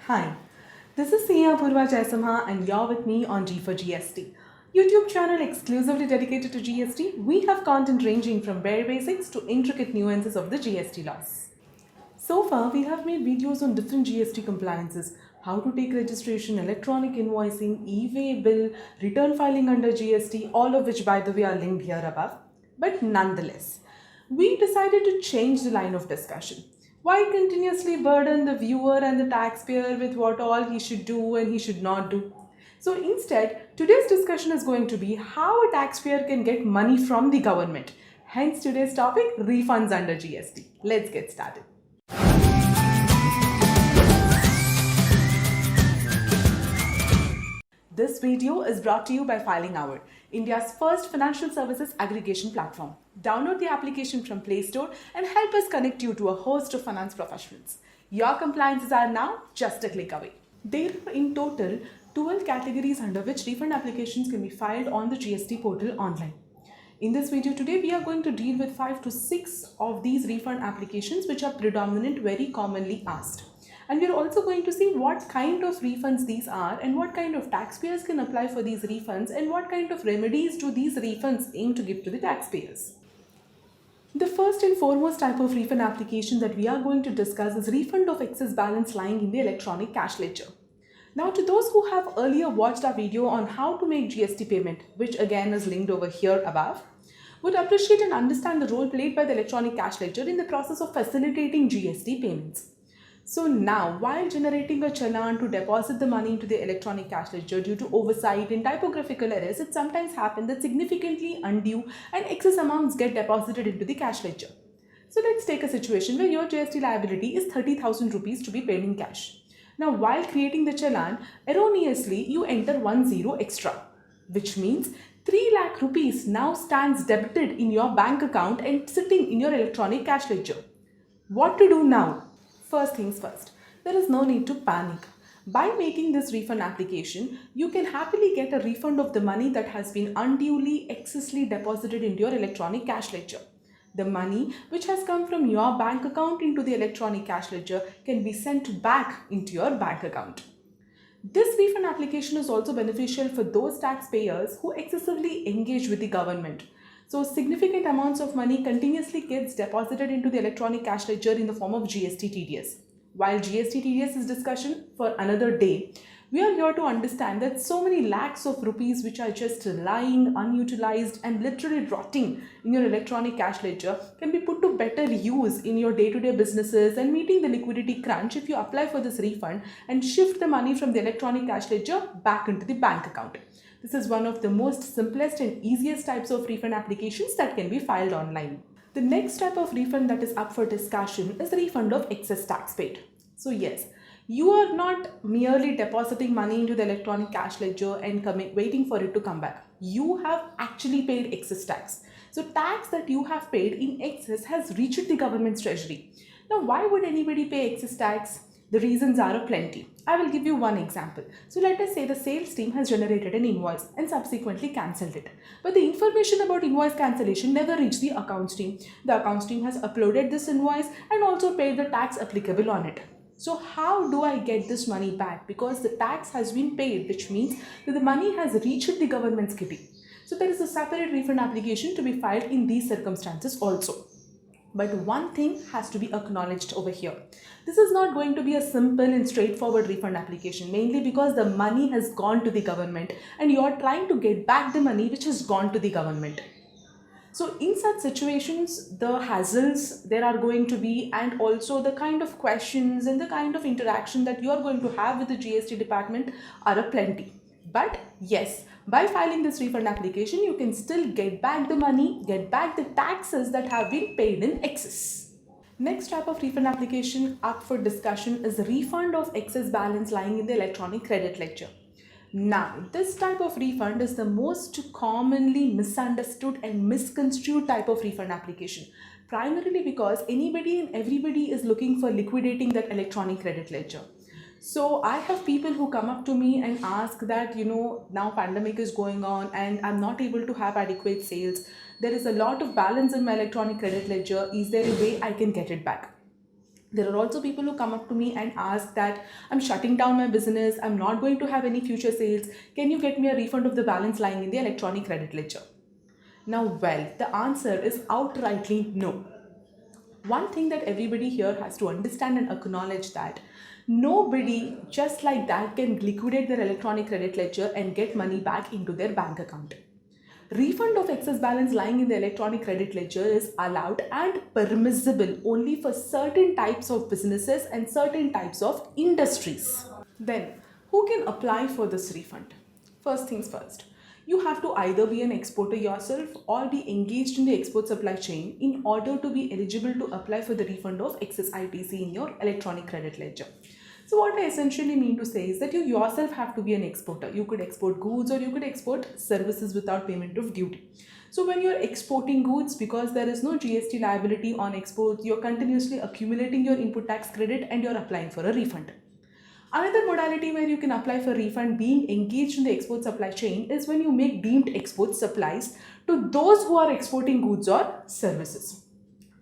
Hi, this is Sia Purva Jaisamha and you're with me on G for GST, YouTube channel exclusively dedicated to GST. We have content ranging from bare basics to intricate nuances of the GST laws. So far, we have made videos on different GST compliances, how to take registration, electronic invoicing, e-way bill, return filing under GST, all of which by the way are linked here above. But nonetheless, we decided to change the line of discussion. Why continuously burden the viewer and the taxpayer with what all he should do and he should not do? So instead, today's discussion is going to be how a taxpayer can get money from the government. Hence today's topic, refunds under GST. Let's get started. This video is brought to you by Filing Hour, India's first financial services aggregation platform. Download the application from Play Store and help us connect you to a host of finance professionals. Your compliances are now just a click away. There are in total 12 categories under which refund applications can be filed on the GST portal online. In this video today, we are going to deal with 5 to 6 of these refund applications which are predominant, very commonly asked. And we are also going to see what kind of refunds these are and what kind of taxpayers can apply for these refunds and what kind of remedies do these refunds aim to give to the taxpayers. The first and foremost type of refund application that we are going to discuss is refund of excess balance lying in the electronic cash ledger. Now, to those who have earlier watched our video on how to make GST payment, which again is linked over here above, would appreciate and understand the role played by the electronic cash ledger in the process of facilitating GST payments. So now, while generating a challan to deposit the money into the electronic cash ledger due to oversight and typographical errors, it sometimes happens that significantly undue and excess amounts get deposited into the cash ledger. So let's take a situation where your GST liability is 30,000 rupees to be paid in cash. Now, while creating the challan, erroneously you enter 10 extra, which means 3 lakh rupees now stands debited in your bank account and sitting in your electronic cash ledger. What to do now? First things first, there is no need to panic. By making this refund application, you can happily get a refund of the money that has been unduly, excessively deposited into your electronic cash ledger. The money which has come from your bank account into the electronic cash ledger can be sent back into your bank account. This refund application is also beneficial for those taxpayers who excessively engage with the government. So significant amounts of money continuously gets deposited into the electronic cash ledger in the form of GST TDS. While GST TDS is discussion for another day, we are here to understand that so many lakhs of rupees which are just lying, unutilized and literally rotting in your electronic cash ledger can be put to better use in your day-to-day businesses and meeting the liquidity crunch if you apply for this refund and shift the money from the electronic cash ledger back into the bank account. This is one of the most simplest and easiest types of refund applications that can be filed online. The next type of refund that is up for discussion is refund of excess tax paid. So yes, you are not merely depositing money into the electronic cash ledger and waiting for it to come back. You have actually paid excess tax. So tax that you have paid in excess has reached the government's treasury. Now, why would anybody pay excess tax? The reasons are aplenty. I will give you one example. So let us say the sales team has generated an invoice and subsequently cancelled it. But the information about invoice cancellation never reached the accounts team. The accounts team has uploaded this invoice and also paid the tax applicable on it. So how do I get this money back? Because the tax has been paid, which means that the money has reached the government's kitty. So there is a separate refund application to be filed in these circumstances also. But one thing has to be acknowledged over here. This is not going to be a simple and straightforward refund application, mainly because the money has gone to the government and you are trying to get back the money which has gone to the government. So in such situations, the hassles there are going to be and also the kind of questions and the kind of interaction that you are going to have with the GST department are aplenty. But yes, by filing this refund application, you can still get back the money, get back the taxes that have been paid in excess. Next type of refund application up for discussion is refund of excess balance lying in the electronic credit ledger. Now, this type of refund is the most commonly misunderstood and misconstrued type of refund application, primarily because anybody and everybody is looking for liquidating that electronic credit ledger. So I have people who come up to me and ask that, now pandemic is going on and I'm not able to have adequate sales. There is a lot of balance in my electronic credit ledger. Is there a way I can get it back? There are also people who come up to me and ask that I'm shutting down my business, I'm not going to have any future sales. Can you get me a refund of the balance lying in the electronic credit ledger? Now, well, the answer is outrightly no. One thing that everybody here has to understand and acknowledge that nobody just like that can liquidate their electronic credit ledger and get money back into their bank account. Refund of excess balance lying in the electronic credit ledger is allowed and permissible only for certain types of businesses and certain types of industries. Then, who can apply for this refund? First things first, you have to either be an exporter yourself or be engaged in the export supply chain in order to be eligible to apply for the refund of excess ITC in your electronic credit ledger. So what I essentially mean to say is that you yourself have to be an exporter. You could export goods or you could export services without payment of duty. So when you're exporting goods, because there is no GST liability on exports, you're continuously accumulating your input tax credit and you're applying for a refund. Another modality where you can apply for refund being engaged in the export supply chain is when you make deemed export supplies to those who are exporting goods or services.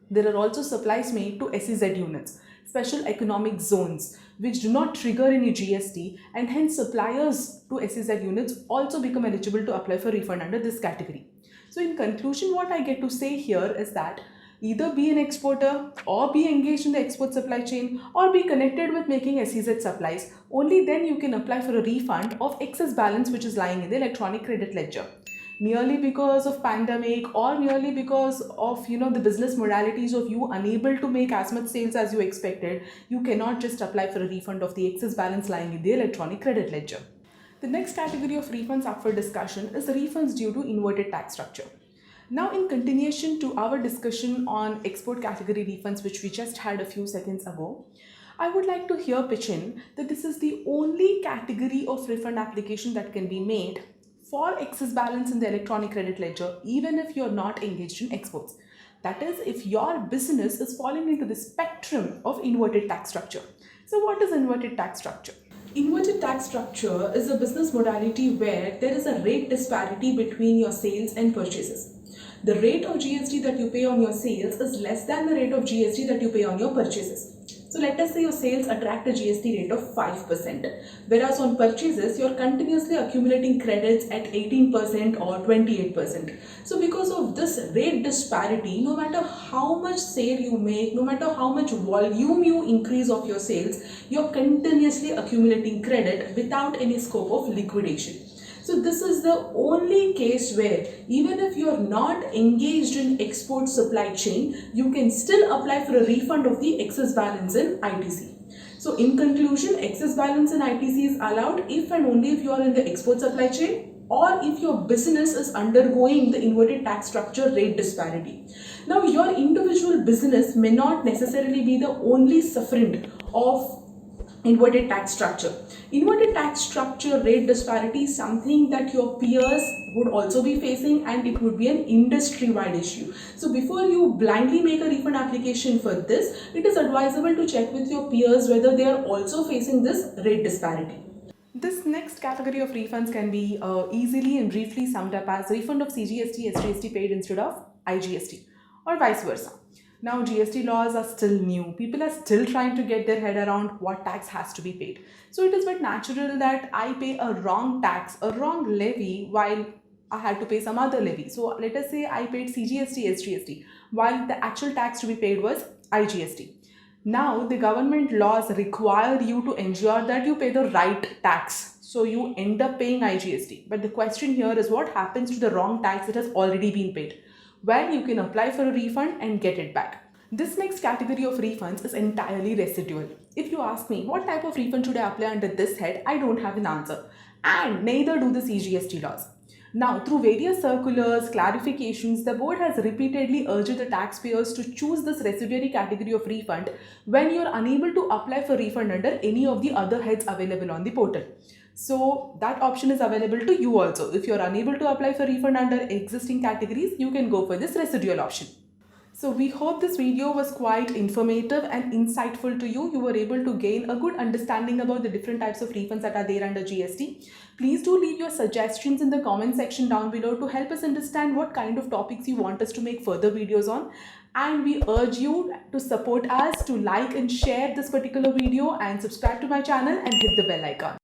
There are also supplies made to SEZ units, special economic zones, which do not trigger any GST, and hence suppliers to SEZ units also become eligible to apply for refund under this category. So in conclusion, what I get to say here is that either be an exporter or be engaged in the export supply chain or be connected with making SEZ supplies. Only then you can apply for a refund of excess balance which is lying in the electronic credit ledger. Merely because of pandemic or merely because of the business modalities of you unable to make as much sales as you expected, you cannot just apply for a refund of the excess balance lying in the electronic credit ledger. The next category of refunds up for discussion is refunds due to inverted tax structure. Now, in continuation to our discussion on export category refunds, which we just had a few seconds ago, I would like to here pitch in that this is the only category of refund application that can be made for excess balance in the electronic credit ledger, even if you're not engaged in exports. That is, if your business is falling into the spectrum of inverted tax structure. So what is inverted tax structure? Inverted tax structure is a business modality where there is a rate disparity between your sales and purchases. The rate of GST that you pay on your sales is less than the rate of GST that you pay on your purchases. So let us say your sales attract a GST rate of 5%, whereas on purchases you're continuously accumulating credits at 18% or 28%. So because of this rate disparity, no matter how much sale you make, no matter how much volume you increase of your sales, you're continuously accumulating credit without any scope of liquidation. So this is the only case where even if you are not engaged in export supply chain, you can still apply for a refund of the excess balance in ITC. So in conclusion, excess balance in ITC is allowed if and only if you are in the export supply chain or if your business is undergoing the inverted tax structure rate disparity. Now, your individual business may not necessarily be the only sufferant of inverted tax structure. Inverted tax structure rate disparity is something that your peers would also be facing, and it would be an industry-wide issue. So before you blindly make a refund application for this, it is advisable to check with your peers whether they are also facing this rate disparity. This next category of refunds can be easily and briefly summed up as refund of CGST, SGST paid instead of IGST, or vice versa. Now, GST laws are still new. People are still trying to get their head around what tax has to be paid. So it is but natural that I pay a wrong tax, a wrong levy, while I had to pay some other levy. So let us say I paid CGST, SGST, while the actual tax to be paid was IGST. Now, the government laws require you to ensure that you pay the right tax. So you end up paying IGST. But the question here is what happens to the wrong tax that has already been paid? Well, you can apply for a refund and get it back. This next category of refunds is entirely residual. If you ask me what type of refund should I apply under this head, I don't have an answer. And neither do the CGST laws. Now, through various circulars, clarifications, the board has repeatedly urged the taxpayers to choose this residuary category of refund when you are unable to apply for refund under any of the other heads available on the portal. So that option is available to you also. If you are unable to apply for refund under existing categories, you can go for this residual option. So we hope this video was quite informative and insightful to you. You were able to gain a good understanding about the different types of refunds that are there under GST. Please do leave your suggestions in the comment section down below to help us understand what kind of topics you want us to make further videos on. And we urge you to support us, to like and share this particular video and subscribe to my channel and hit the bell icon.